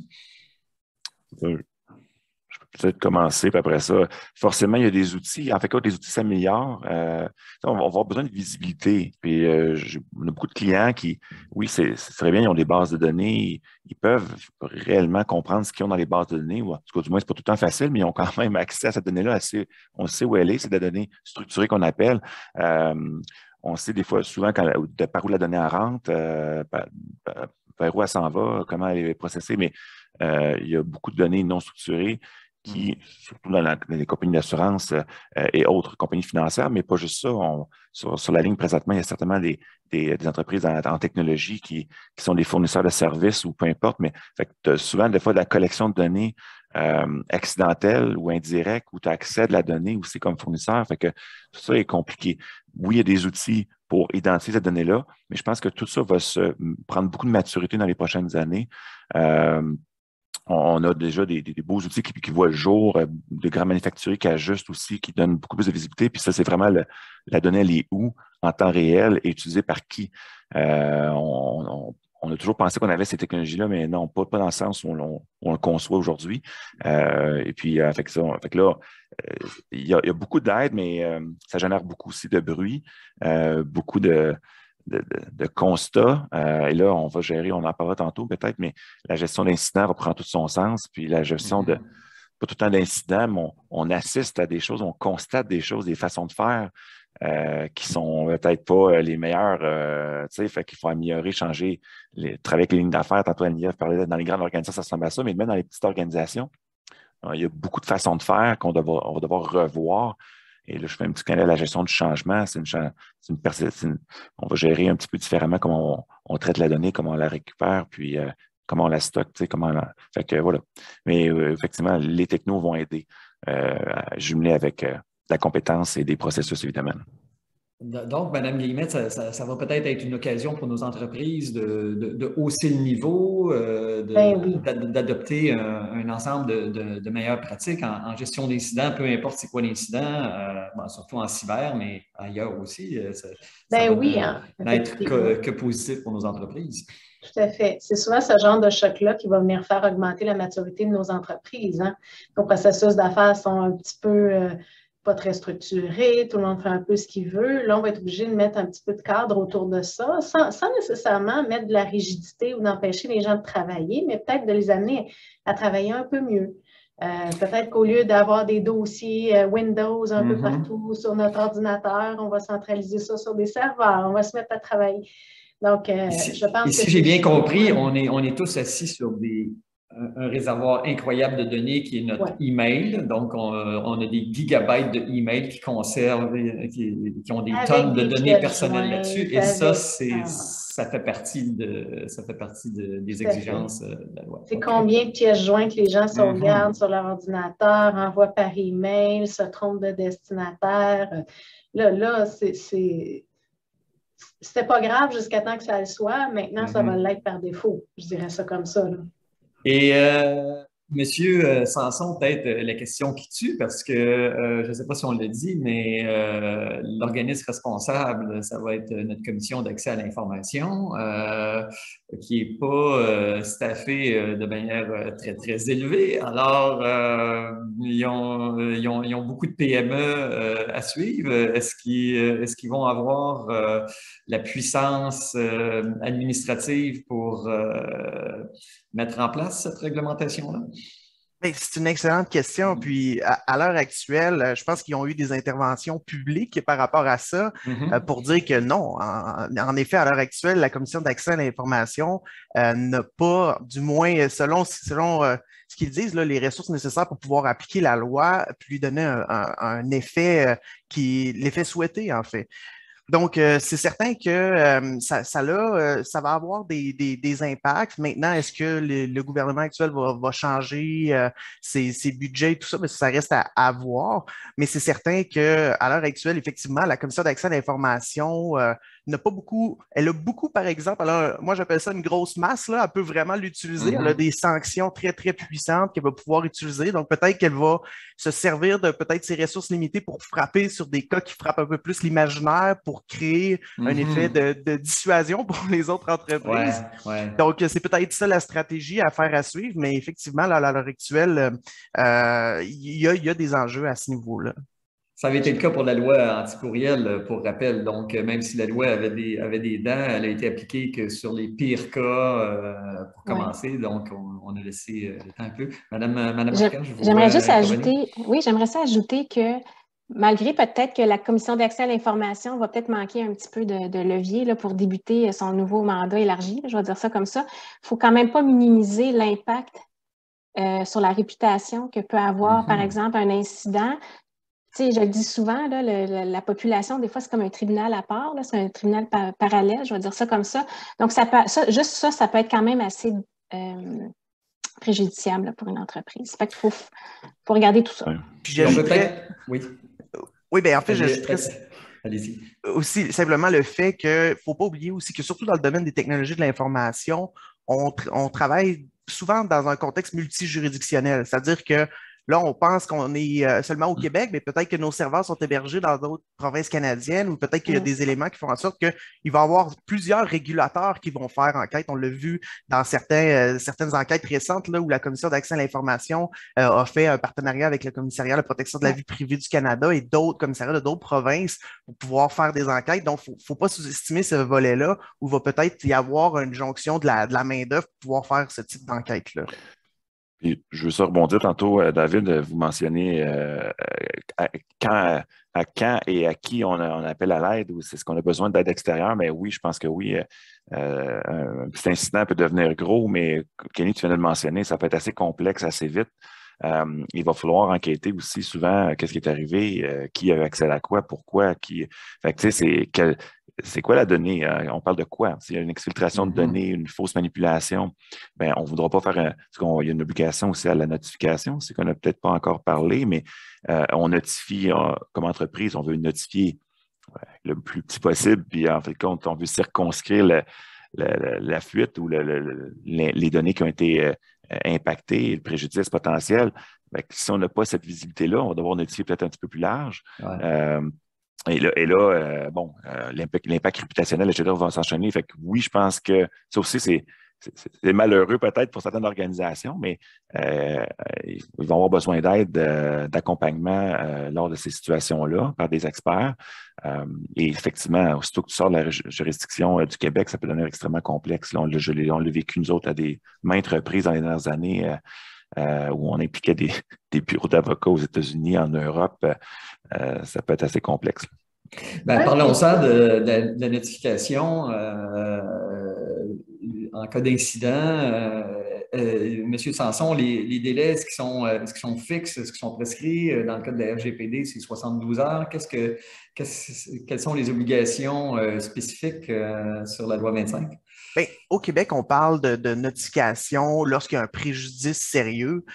Je peux peut-être commencer, puis après ça, forcément, il y a des outils. En fait, quand les outils s'améliorent, on va avoir besoin de visibilité. Puis, on a beaucoup de clients qui, oui, c'est très bien, ils ont des bases de données, ils peuvent réellement comprendre ce qu'ils ont dans les bases de données, ou en tout cas, du moins, c'est pas tout le temps facile, mais ils ont quand même accès à cette donnée-là. On sait où elle est, c'est des données structurées qu'on appelle. On sait des fois, souvent, par où la donnée rentre, vers où elle s'en va, comment elle est processée, mais il y a beaucoup de données non structurées qui, surtout dans les compagnies d'assurance et autres compagnies financières, mais pas juste ça. Sur la ligne présentement, il y a certainement des entreprises en technologie qui sont des fournisseurs de services ou peu importe, mais souvent, des fois, de la collection de données accidentelle ou indirecte où tu as accès à de la donnée aussi comme fournisseur. Fait que tout ça est compliqué. Oui, il y a des outils pour identifier cette donnée-là, mais je pense que tout ça va prendre beaucoup de maturité dans les prochaines années. On a déjà des beaux outils qui voient le jour, de grands manufacturiers qui ajustent aussi, qui donnent beaucoup plus de visibilité. Puis ça, c'est vraiment la donnée, elle est où? en temps réel et utilisé par qui. On a toujours pensé qu'on avait ces technologies-là, mais non, pas dans le sens où on le conçoit aujourd'hui. Et puis, fait que là, il y a beaucoup d'aide, mais ça génère beaucoup aussi de bruit, beaucoup de constats. Et là, on va gérer, on en parlera tantôt peut-être, mais la gestion d'incidents va prendre tout son sens. Puis la gestion pas tout le temps d'incidents, mais on assiste à des choses, on constate des choses, des façons de faire qui sont peut-être pas les meilleures. Tu sais, fait qu'il faut améliorer, changer, travailler avec les lignes d'affaires. Tantôt, Annie parlait dans les grandes organisations, ça ressemble à ça, mais même dans les petites organisations, il y a beaucoup de façons de faire on va devoir revoir. Et là, je fais un petit canal à la gestion du changement. On va gérer un petit peu différemment comment on traite la donnée, comment on la récupère, puis comment on la stocke, tu sais, Fait que voilà. Mais effectivement, les technos vont aider à jumeler avec la compétence et des processus, évidemment. Donc, Mme Guillemette, ça va peut-être être une occasion pour nos entreprises de hausser le niveau, d'adopter un ensemble de meilleures pratiques en gestion d'incidents, peu importe c'est quoi l'incident, surtout en cyber, mais ailleurs aussi. Ça va n'être que positif pour nos entreprises. Tout à fait. C'est souvent ce genre de choc-là qui va venir faire augmenter la maturité de nos entreprises. Hein. Nos processus d'affaires sont un petit peu pas très structurés, tout le monde fait un peu ce qu'il veut. Là, on va être obligé de mettre un petit peu de cadre autour de ça, sans nécessairement mettre de la rigidité ou d'empêcher les gens de travailler, mais peut-être de les amener à travailler un peu mieux. Peut-être qu'au lieu d'avoir des dossiers Windows un peu partout sur notre ordinateur, on va centraliser ça sur des serveurs, on va se mettre à travailler. Donc, je pense que si j'ai bien compris, on est tous assis sur un réservoir incroyable de données qui est notre email. Donc, on a des gigabytes de emails qui conservent, qui ont des tonnes de données personnelles là-dessus. Et ça fait partie des exigences de la loi. C'est combien de pièces jointes que les gens sauvegardent sur leur ordinateur, envoient par email, se trompent de destinataire. Là, c'était pas grave jusqu'à temps que ça le soit. Maintenant, ça va l'être par défaut. Je dirais ça comme ça. Là. Et Monsieur Sanson, peut-être la question qui tue, parce que je ne sais pas si on l'a dit, mais l'organisme responsable, ça va être notre commission d'accès à l'information, qui n'est pas staffée de manière très, très élevée. Alors, ils ont beaucoup de PME à suivre. Est-ce qu'ils vont avoir la puissance administrative pour mettre en place cette réglementation-là? C'est une excellente question. Puis, à l'heure actuelle, je pense qu'ils ont eu des interventions publiques par rapport à ça pour dire que non. En effet, à l'heure actuelle, la Commission d'accès à l'information n'a pas, du moins selon ce qu'ils disent, là, les ressources nécessaires pour pouvoir appliquer la loi, puis lui donner un effet l'effet souhaité, en fait. Donc, c'est certain que ça va avoir des impacts. Maintenant, est-ce que le gouvernement actuel va changer ses budgets et tout ça? Bien, ça reste à voir. Mais c'est certain qu'à l'heure actuelle, effectivement, la Commission d'accès à l'information n'a pas beaucoup. Elle a beaucoup, par exemple, alors moi j'appelle ça une grosse masse, là, elle peut vraiment l'utiliser. Elle a des sanctions très, très puissantes qu'elle va pouvoir utiliser. Donc, peut-être qu'elle va se servir de peut-être ses ressources limitées pour frapper sur des cas qui frappent un peu plus l'imaginaire, pour créer un effet de dissuasion pour les autres entreprises. Donc, c'est peut-être ça la stratégie à faire à suivre, mais effectivement, là, à l'heure actuelle, il y a des enjeux à ce niveau-là. Ça avait été le cas pour la loi anti-courriel, pour rappel. Donc, même si la loi avait des dents, elle a été appliquée que sur les pires cas pour commencer. Donc, on a laissé le temps un peu. Madame Marquand, je vous J'aimerais juste ajouter, j'aimerais ça ajouter que malgré peut-être que la Commission d'accès à l'information va peut-être manquer un petit peu de levier là, pour débuter son nouveau mandat élargi, je vais dire ça comme ça, il ne faut quand même pas minimiser l'impact sur la réputation que peut avoir, par exemple, un incident. Tu sais, je le dis souvent, là, la population, des fois, c'est comme un tribunal à part, c'est un tribunal parallèle, je vais dire ça comme ça. Donc, ça peut être quand même assez préjudiciable là, pour une entreprise. Fait qu'il faut regarder tout ça. Puis oui, bien en fait, j'ajouterais aussi simplement le fait qu'il ne faut pas oublier aussi que surtout dans le domaine des technologies de l'information, on travaille souvent dans un contexte multijuridictionnel, c'est-à-dire que là, on pense qu'on est seulement au Québec, mais peut-être que nos serveurs sont hébergés dans d'autres provinces canadiennes ou peut-être qu'il y a des éléments qui font en sorte qu'il va y avoir plusieurs régulateurs qui vont faire enquête. On l'a vu dans certaines enquêtes récentes là, où la Commission d'accès à l'information a fait un partenariat avec le Commissariat à la protection de la vie privée du Canada et d'autres commissariats de d'autres provinces pour pouvoir faire des enquêtes. Donc, il ne faut pas sous-estimer ce volet-là où va peut-être y avoir une jonction de la main-d'œuvre pour pouvoir faire ce type d'enquête-là. Puis, je veux ça rebondir tantôt, David, vous mentionnez quand et à qui on appelle à l'aide ou c'est ce qu'on a besoin d'aide extérieure. Mais oui, je pense que oui, un petit incident peut devenir gros, mais Kenny, tu viens de le mentionner, ça peut être assez complexe assez vite. Il va falloir enquêter aussi souvent qu'est-ce qui est arrivé, qui a accès à quoi, pourquoi, qui. Fait que tu sais, c'est quoi la donnée? On parle de quoi? S'il y a une exfiltration de données, une fausse manipulation, ben, on ne voudra pas faire parce qu'il y a une obligation aussi à la notification, c'est qu'on n'a peut-être pas encore parlé, mais on notifie comme entreprise, on veut notifier le plus petit possible, puis en fait, compte, on veut circonscrire la fuite ou les données qui ont été impactées, le préjudice potentiel. Ben, si on n'a pas cette visibilité-là, on va devoir notifier peut-être un petit peu plus large. Ouais. Bon, l'impact réputationnel, etc., va s'enchaîner. Fait que oui, je pense que ça aussi, c'est malheureux peut-être pour certaines organisations, mais ils vont avoir besoin d'aide, d'accompagnement lors de ces situations-là par des experts. Et effectivement, aussitôt que tu sors de la juridiction du Québec, ça peut devenir extrêmement complexe. Là, on l'a vécu, nous autres, à maintes reprises dans les dernières années. Où on impliquait des bureaux d'avocats aux États-Unis, en Europe, ça peut être assez complexe. Ben, parlons-en de la notification en cas d'incident. Monsieur Sanson, les délais, est-ce qu'ils sont fixes, est-ce qu'ils sont prescrits? Dans le cas de la RGPD, c'est 72 heures. Quelles sont les obligations spécifiques sur la loi 25? Bien, au Québec, on parle de notification lorsqu'il y a un préjudice sérieux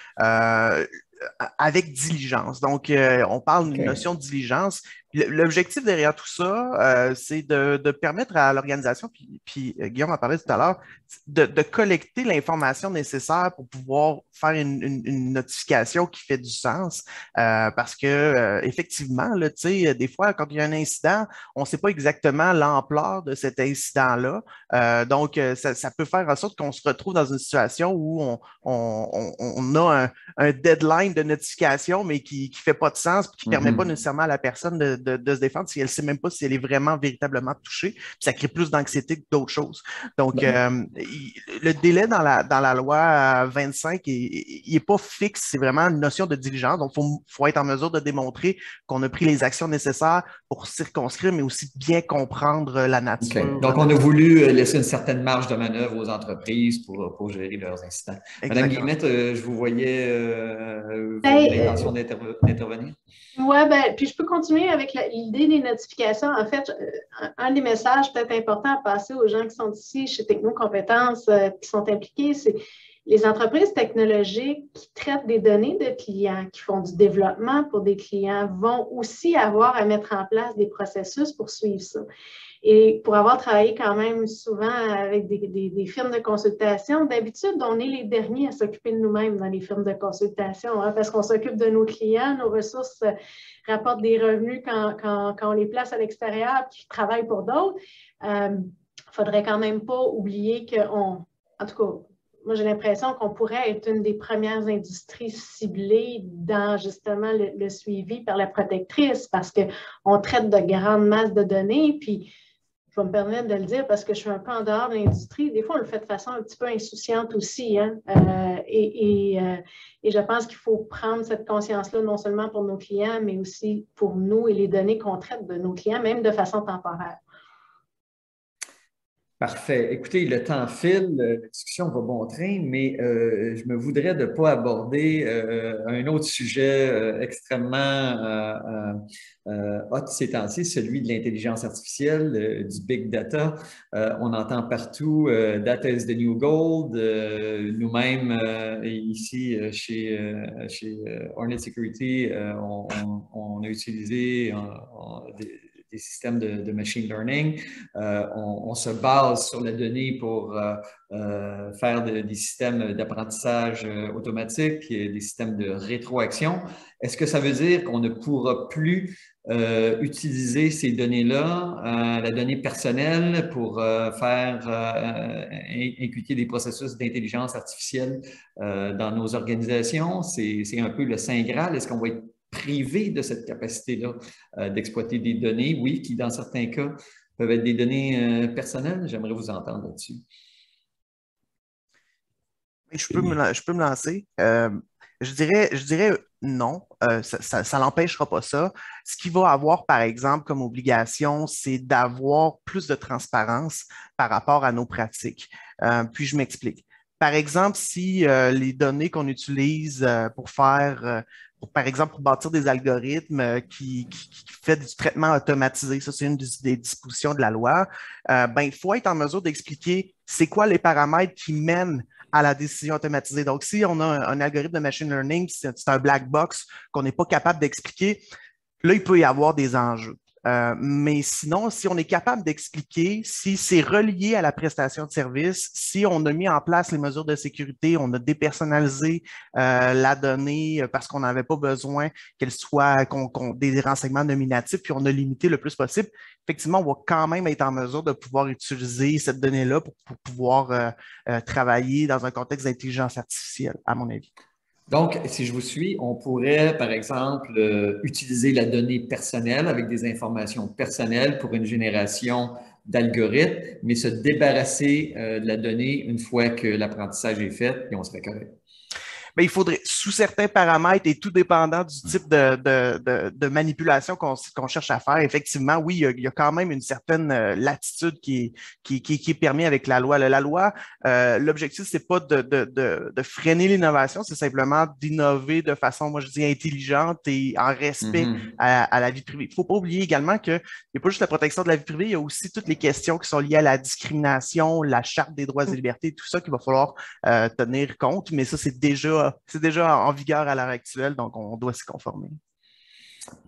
avec diligence. Donc, on parle d'une notion de diligence. L'objectif derrière tout ça, c'est de permettre à l'organisation, puis Guillaume en parlait tout à l'heure, de collecter l'information nécessaire pour pouvoir faire une notification qui fait du sens. Parce que effectivement, là, des fois, quand il y a un incident, on ne sait pas exactement l'ampleur de cet incident-là. Donc, ça peut faire en sorte qu'on se retrouve dans une situation où on a un deadline de notification, mais qui ne fait pas de sens, qui ne permet pas nécessairement à la personne de se défendre si elle ne sait même pas si elle est vraiment véritablement touchée. Puis ça crée plus d'anxiété que d'autres choses. Donc, le délai dans la loi 25, il n'est pas fixe, c'est vraiment une notion de diligence. Donc, il faut être en mesure de démontrer qu'on a pris les actions nécessaires pour circonscrire, mais aussi bien comprendre la nature. Okay. Donc, on a voulu laisser une certaine marge de manœuvre aux entreprises pour gérer leurs incidents. Exactement. Madame Guillemette, je vous voyais l'intention d'intervenir. Oui, puis je peux continuer avec l'idée des notifications. En fait, un des messages peut-être importants à passer aux gens qui sont ici chez Technocompétences, qui sont impliqués, c'est les entreprises technologiques qui traitent des données de clients, qui font du développement pour des clients, vont aussi avoir à mettre en place des processus pour suivre ça. Et pour avoir travaillé quand même souvent avec des firmes de consultation, d'habitude, on est les derniers à s'occuper de nous-mêmes dans les firmes de consultation, parce qu'on s'occupe de nos clients, nos ressources rapportent des revenus quand on les place à l'extérieur et qu'ils travaillent pour d'autres. Il ne faudrait quand même pas oublier en tout cas, moi, j'ai l'impression qu'on pourrait être une des premières industries ciblées dans justement le suivi par la protectrice parce qu'on traite de grandes masses de données. Puis, je vais me permettre de le dire parce que je suis un peu en dehors de l'industrie. Des fois, on le fait de façon un petit peu insouciante aussi. Et je pense qu'il faut prendre cette conscience-là non seulement pour nos clients, mais aussi pour nous et les données qu'on traite de nos clients, même de façon temporaire. Parfait. Écoutez, le temps file, la discussion va bon train, mais je me voudrais de ne pas aborder un autre sujet extrêmement hot ces temps-ci, celui de l'intelligence artificielle, du big data. On entend partout data is the new gold. Nous-mêmes, ici chez Hornet Security, on a utilisé des systèmes de machine learning. On se base sur la donnée pour faire des systèmes d'apprentissage automatique, et des systèmes de rétroaction. Est-ce que ça veut dire qu'on ne pourra plus utiliser ces données-là, la donnée personnelle, pour inculquer des processus d'intelligence artificielle dans nos organisations? C'est un peu le Saint Graal. Est-ce qu'on va être privé de cette capacité-là d'exploiter des données, oui, qui dans certains cas peuvent être des données personnelles? J'aimerais vous entendre là-dessus. Je peux me lancer. Je dirais non, ça n'empêchera pas ça. Ce qu'il va avoir, par exemple, comme obligation, c'est d'avoir plus de transparence par rapport à nos pratiques. Puis je m'explique. Par exemple, si les données qu'on utilise par exemple, pour bâtir des algorithmes qui fait du traitement automatisé, ça c'est une des dispositions de la loi, il faut être en mesure d'expliquer c'est quoi les paramètres qui mènent à la décision automatisée. Donc, si on a un algorithme de machine learning, c'est un black box qu'on n'est pas capable d'expliquer, là, il peut y avoir des enjeux. Mais sinon, si on est capable d'expliquer, si c'est relié à la prestation de service, si on a mis en place les mesures de sécurité, on a dépersonnalisé la donnée parce qu'on n'avait pas besoin qu'elle soit des renseignements nominatifs, puis on a limité le plus possible, effectivement, on va quand même être en mesure de pouvoir utiliser cette donnée-là pour pouvoir travailler dans un contexte d'intelligence artificielle, à mon avis. Donc, si je vous suis, on pourrait, par exemple, utiliser la donnée personnelle avec des informations personnelles pour une génération d'algorithmes, mais se débarrasser de la donnée une fois que l'apprentissage est fait, et on serait correct. Il faudrait, sous certains paramètres et tout dépendant du type de manipulation qu'on cherche à faire, effectivement, oui, il y a quand même une certaine latitude qui est permise avec la loi. La loi, l'objectif, c'est pas de freiner l'innovation, c'est simplement d'innover de façon, moi je dis, intelligente et en respect à la vie privée. Il ne faut pas oublier également qu'il n'y a pas juste la protection de la vie privée, il y a aussi toutes les questions qui sont liées à la discrimination, la charte des droits et libertés, tout ça qu'il va falloir tenir compte, mais ça, c'est déjà en vigueur à l'heure actuelle, donc on doit s'y conformer.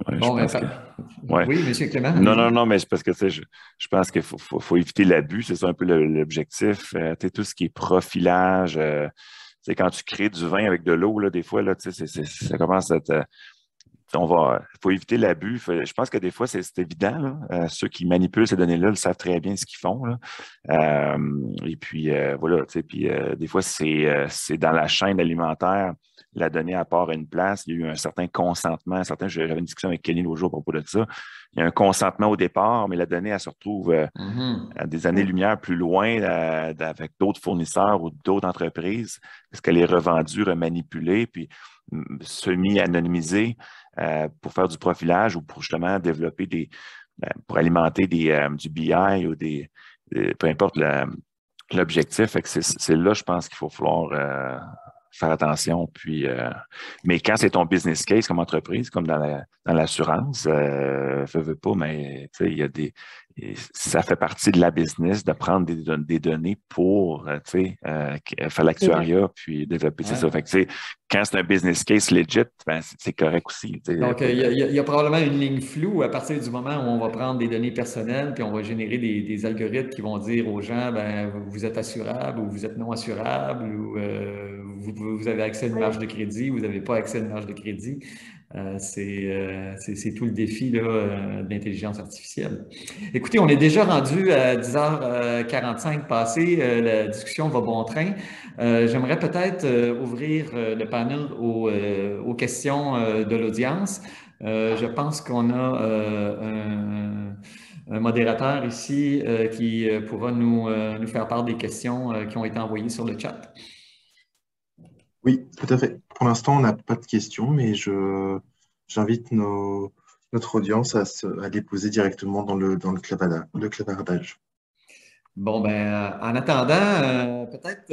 Ouais, bon, ouais. Oui, M. Clément. Non, mais c'est parce que je pense qu'il faut éviter l'abus, c'est ça un peu l'objectif. Tout ce qui est profilage, quand tu crées du vin avec de l'eau, là, des fois, là, ça commence à être. Il faut éviter l'abus. Je pense que des fois, c'est évident. Là. Ceux qui manipulent ces données-là le savent très bien ce qu'ils font. Là. Et puis, voilà. Puis, des fois, c'est dans la chaîne alimentaire, la donnée apporte une place. Il y a eu un certain consentement. J'avais une discussion avec Kenny l'autre jour à propos de ça. Il y a un consentement au départ, mais la donnée, elle se retrouve à des années-lumière plus loin avec d'autres fournisseurs ou d'autres entreprises parce qu'elle est revendue, remanipulée, puis semi-anonymisée. Pour faire du profilage ou pour justement développer pour alimenter du BI ou peu importe l'objectif. C'est là, je pense qu'il faut falloir faire attention. Puis, mais quand c'est ton business case comme entreprise, comme dans l'assurance, veux pas, mais il y a ça fait partie de la business de prendre des données pour faire l'actuariat puis développer ça. Fait que, quand c'est un business case legit, c'est correct aussi. Donc, il y a probablement une ligne floue à partir du moment où on va prendre des données personnelles puis on va générer des algorithmes qui vont dire aux gens, vous êtes assurable ou vous êtes non assurable ou vous avez accès à une marge de crédit ou vous n'avez pas accès à une marge de crédit. C'est tout le défi là, de l'intelligence artificielle. Écoutez, on est déjà rendu à 10h45 passé. La discussion va bon train. J'aimerais peut-être ouvrir le panel aux questions de l'audience. Je pense qu'on a un modérateur ici qui pourra nous faire part des questions qui ont été envoyées sur le chat. Oui, tout à fait. Pour l'instant, on n'a pas de questions, mais j'invite notre audience à les poser directement dans le clavardage. Bon, en attendant, peut-être,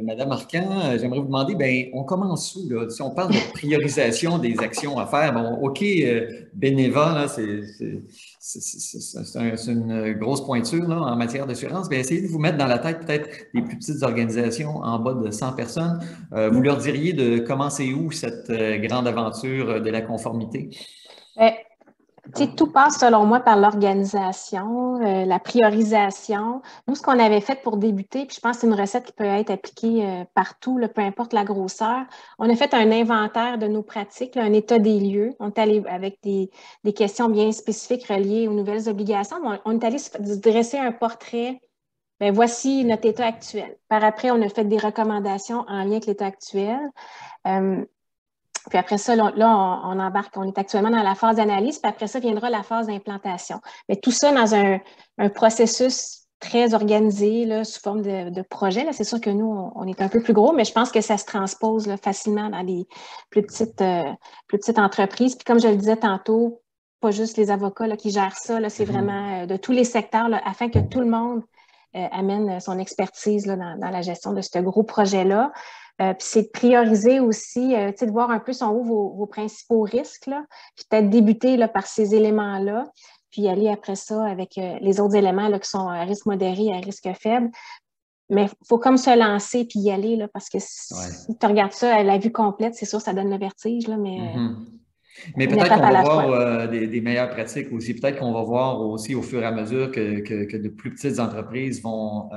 Madame Arcan, j'aimerais vous demander, on commence où, là? Si on parle de priorisation des actions à faire, OK, Beneva, c'est une grosse pointure là, en matière d'assurance, essayez de vous mettre dans la tête peut-être des plus petites organisations en bas de 100 personnes. Vous leur diriez de commencer où cette grande aventure de la conformité? Tout passe, selon moi, par l'organisation, la priorisation. Nous, ce qu'on avait fait pour débuter, puis je pense que c'est une recette qui peut être appliquée partout, là, peu importe la grosseur, on a fait un inventaire de nos pratiques, là, un état des lieux. On est allé avec des questions bien spécifiques reliées aux nouvelles obligations. On est allé se dresser un portrait. Bien, voici notre état actuel. Par après, on a fait des recommandations en lien avec l'état actuel. Puis après ça, là, on embarque, on est actuellement dans la phase d'analyse, puis après ça viendra la phase d'implantation. Mais tout ça dans un processus très organisé, là, sous forme de projet. Là. C'est sûr que nous, on est un peu plus gros, mais je pense que ça se transpose là, facilement dans les plus petites entreprises. Puis comme je le disais tantôt, pas juste les avocats là, qui gèrent ça, là, c'est vraiment de tous les secteurs là, afin que tout le monde amène son expertise là, dans la gestion de ce gros projet-là. Puis c'est de prioriser aussi, de voir un peu sont où vos principaux risques, là, puis peut-être débuter là, par ces éléments-là, puis aller après ça avec les autres éléments là, qui sont à risque modéré et à risque faible. Mais il faut comme se lancer puis y aller, là, parce que si tu regardes ça à la vue complète, c'est sûr, ça donne le vertige, là, mais... Mais peut-être qu'on va voir des meilleures pratiques aussi. Peut-être qu'on va voir aussi au fur et à mesure que de plus petites entreprises vont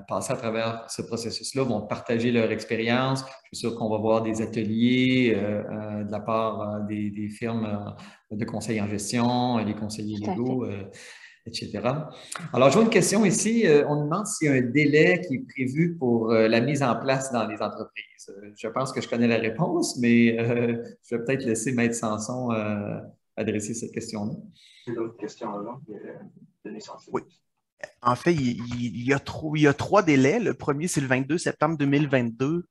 passer à travers ce processus-là, vont partager leur expérience. Je suis sûr qu'on va voir des ateliers de la part des firmes de conseil en gestion, des conseillers légaux, etc. Alors, je vois une question ici. On nous demande s'il y a un délai qui est prévu pour la mise en place dans les entreprises. Je pense que je connais la réponse, mais je vais peut-être laisser Maître Sanson adresser cette question-là. C'est l'autre question là, oui. En fait, il y a 3 délais. Le premier, c'est le 22 septembre 2022.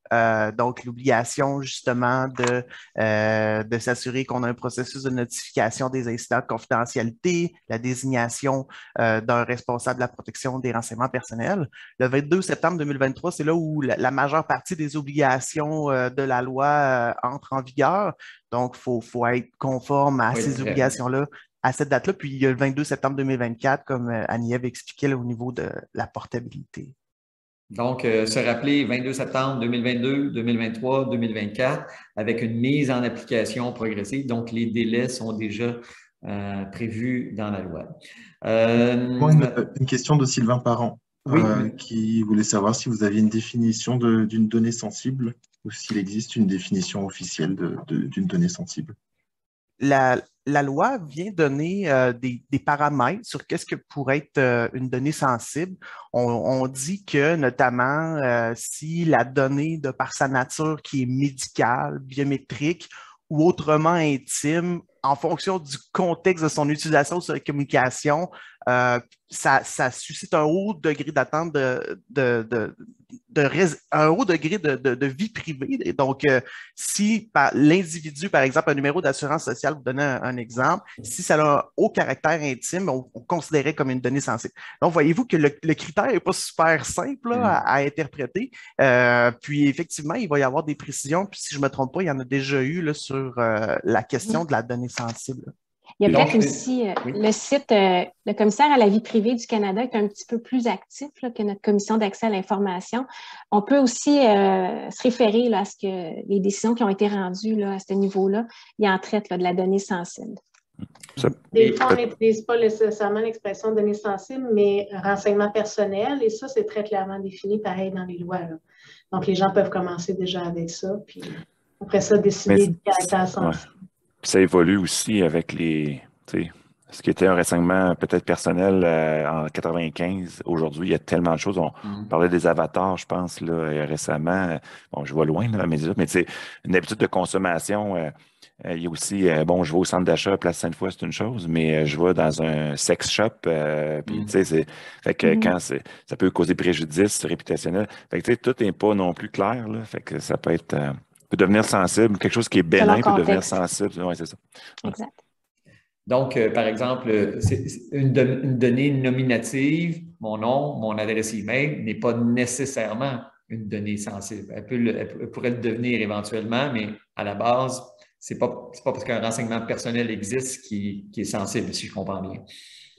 Donc, l'obligation, justement, de s'assurer qu'on a un processus de notification des incidents de confidentialité, la désignation d'un responsable de la protection des renseignements personnels. Le 22 septembre 2023, c'est là où la majeure partie des obligations de la loi entre en vigueur. Donc, il faut être conforme à ces obligations-là à cette date-là. Puis, il y a le 22 septembre 2024, comme Annie-Ève expliquait, là, au niveau de la portabilité. Donc, se rappeler 22 septembre 2022, 2023, 2024, avec une mise en application progressive. Donc, les délais sont déjà prévus dans la loi. Une question de Sylvain Parent, qui voulait savoir si vous aviez une définition d'une donnée sensible ou s'il existe une définition officielle d'une donnée sensible. La loi vient donner des paramètres sur qu'est-ce que pourrait être une donnée sensible. On dit que, notamment, si la donnée, de par sa nature qui est médicale, biométrique ou autrement intime, en fonction du contexte de son utilisation sur la communication, ça suscite un haut degré d'attente un haut degré de vie privée. Et donc, si l'individu, par exemple, un numéro d'assurance sociale, vous donnez un exemple, si ça a un haut caractère intime, on considérait comme une donnée sensible. Donc, voyez-vous que le critère n'est pas super simple là, à interpréter. Puis, effectivement, il va y avoir des précisions. Puis, si je ne me trompe pas, il y en a déjà eu là, sur la question de la donnée sensible. Il y a peut-être aussi le site, le commissaire à la vie privée du Canada est un petit peu plus actif là, que notre commission d'accès à l'information. On peut aussi se référer là, à ce que les décisions qui ont été rendues là, à ce niveau-là, il en traite là, de la donnée sensible. Des fois, on n'utilise pas nécessairement l'expression donnée sensible, mais renseignement personnel, et ça, c'est très clairement défini pareil dans les lois. Là. Donc, les gens peuvent commencer déjà avec ça, puis après ça, décider du caractère sensible. Ça évolue aussi avec ce qui était un renseignement peut-être personnel en 95. Aujourd'hui, il y a tellement de choses. On parlait des avatars, je pense, là, récemment. Bon, je vois loin, là, mais une habitude de consommation. Il y a aussi, je vais au centre d'achat, Place Sainte-Foy, c'est une chose, mais je vais dans un sex shop, puis fait que quand ça peut causer préjudice réputationnel. Fait que tout n'est pas non plus clair, là. Fait que ça peut être peut devenir sensible. Quelque chose qui est bénin peut devenir sensible. Oui, c'est ça. Exact. Donc, par exemple, c'est une donnée nominative, mon nom, mon adresse email, n'est pas nécessairement une donnée sensible. Elle pourrait le devenir éventuellement, mais à la base, c'est pas parce qu'un renseignement personnel existe qui est sensible, si je comprends bien.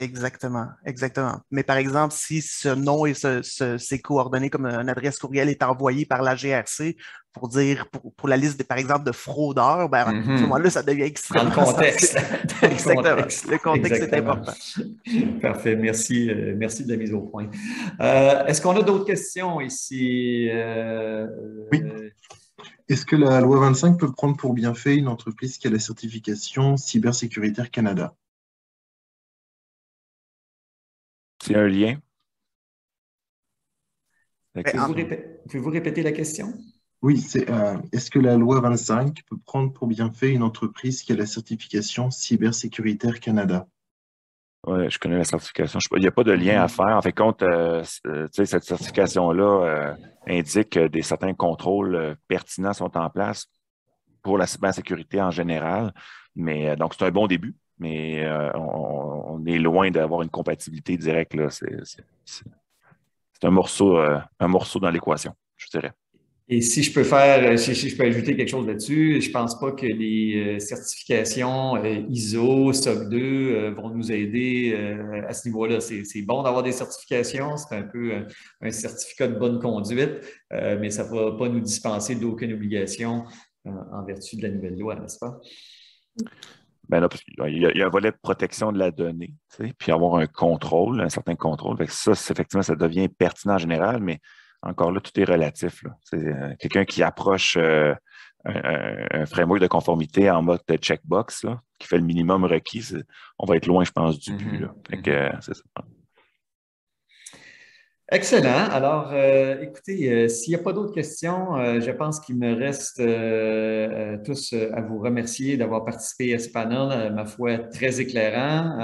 Exactement, exactement. Mais par exemple, si ce nom et ces coordonnées comme une adresse courriel est envoyé par la GRC pour dire, pour la liste, par exemple, de fraudeurs, ben, à ce moment-là, ça devient Dans le extrêmement contexte. sensible. Dans le Exactement. contexte. Le contexte est Exactement. important. Parfait. Merci. Merci de la mise au point. Est-ce qu'on a d'autres questions ici? Oui. Est-ce que la loi 25 peut prendre pour bienfait une entreprise qui a la certification Cybersécuritaire Canada? C'est un lien. Pouvez-vous répéter la question? Oui, est-ce que la loi 25 peut prendre pour bienfait une entreprise qui a la certification Cybersécuritaire Canada? Oui, je connais la certification. Il n'y a pas de lien à faire. En fait, compte, cette certification-là indique que certains contrôles pertinents sont en place pour la cybersécurité en général. Mais donc, c'est un bon début, mais on est loin d'avoir une compatibilité directe, là. C'est un morceau dans l'équation, je dirais. Et si je peux ajouter quelque chose là-dessus, je ne pense pas que les certifications ISO, SOC 2 vont nous aider à ce niveau-là. C'est bon d'avoir des certifications, c'est un peu un certificat de bonne conduite, mais ça ne va pas nous dispenser d'aucune obligation en vertu de la nouvelle loi, n'est-ce pas? Ben là, parce qu'il y a un volet de protection de la donnée, puis avoir un contrôle, un certain contrôle. Fait que ça, effectivement, ça devient pertinent en général, mais encore là, tout est relatif, là. C'est quelqu'un qui approche un framework de conformité en mode de checkbox, là, qui fait le minimum requis. On va être loin, je pense, du but, là. Fait que, c'est ça. Excellent. Alors, écoutez, s'il n'y a pas d'autres questions, je pense qu'il me reste tous à vous remercier d'avoir participé à ce panel, ma foi, très éclairant.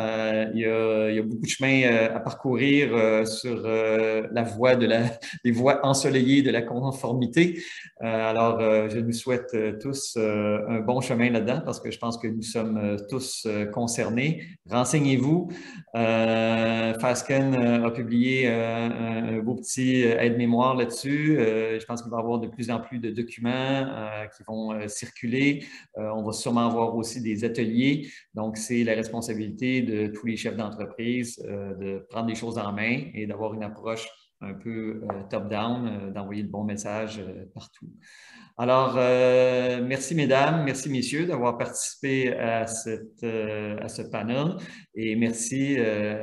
Il y a beaucoup de chemin à parcourir sur la voie les voies ensoleillées de la conformité. Alors, je nous souhaite tous un bon chemin là-dedans parce que je pense que nous sommes tous concernés. Renseignez-vous. Fasken a publié un beau petit aide-mémoire là-dessus. Je pense qu'il va y avoir de plus en plus de documents qui vont circuler. On va sûrement avoir aussi des ateliers. Donc, c'est la responsabilité de tous les chefs d'entreprise de prendre les choses en main et d'avoir une approche un peu top-down, d'envoyer le bon message partout. Alors, merci mesdames, merci messieurs d'avoir participé à ce panel et merci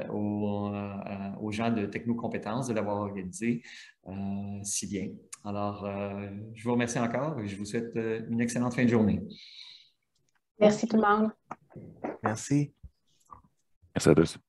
aux gens de Technocompétences de l'avoir organisé si bien. Alors, je vous remercie encore et je vous souhaite une excellente fin de journée. Merci tout le monde. Merci. Merci à tous.